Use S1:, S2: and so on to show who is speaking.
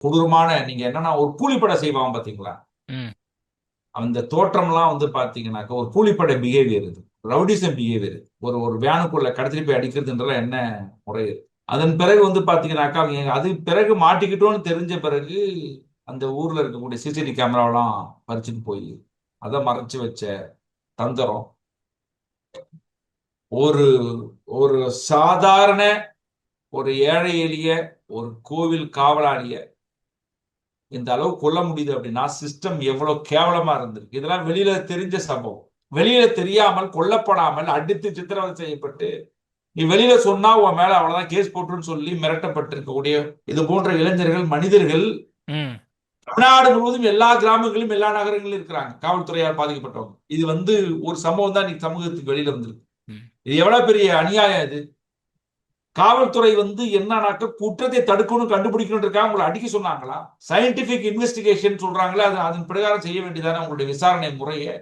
S1: கொடூரமான நீங்க என்னன்னா ஒரு கூலிப்படை செய்வான் பாத்தீங்களா,
S2: ம்.
S1: அந்த தோற்றம்லாம் வந்து பாத்தீங்கன்னாக்க ஒரு கூலிப்படை பிஹேவியர் இது, ரவுடிசம் பிஹேவியர். ஒரு ஒரு வேனுக்குள்ள கடத்திட்டு போய் அடிக்கிறதுன்ற என்ன முறை இது? அதன் பிறகு வந்து பாத்தீங்கன்னாக்கா அவங்க அது பிறகு மாட்டிக்கிட்டோன்னு தெரிஞ்ச பிறகு அந்த ஊர்ல இருக்கக்கூடிய சிசிடிவி கேமராவெல்லாம் பறிச்சுட்டு போய் அதை மறைச்சு வச்ச தந்திரம். ஒரு ஒரு சாதாரண ஒரு ஏழை எளிய ஒரு கோவில் காவலாளிய இந்த அளவு கொல்ல முடியுது அப்படின்னா சிஸ்டம் எவ்வளவு கேவலமா இருந்திருக்கு. இதெல்லாம் வெளியில தெரிஞ்ச சம்பவம். வெளியில தெரியாமல் கொல்லப்படாமல் அடித்து சித்திரவதை செய்யப்பட்டு நீ வெளியில சொன்னா உன் மேல அவ்வளவுதான் கேஸ் போட்டுன்னு சொல்லி மிரட்டப்பட்டிருக்கக்கூடிய இது போன்ற இளைஞர்கள் மனிதர்கள்
S2: ம்.
S1: தமிழ்நாடு முழுவதும் எல்லா கிராமங்களிலும் எல்லா நகரங்களிலும் இருக்கிறாங்க காவல்துறையால் பாதிக்கப்பட்டவங்க. இது வந்து ஒரு சம்பவம் தான் இன்னைக்கு சமூகத்துக்கு வெளியில வந்திருக்கு.
S2: ம்.
S1: இது எவ்வளவு பெரிய அநியாயம் இது. காவல்துறை வந்து என்னன்னாக்க குற்றத்தை தடுக்கணும் கண்டுபிடிக்கணும் உங்களை அடிக்க சொன்னாங்களா? சயின்டிபிக் இன்வெஸ்டிகேஷன் சொல்றாங்களே, அது அதன் பிரகாரம் செய்ய வேண்டியதானே உங்களுடைய விசாரணை முறையை.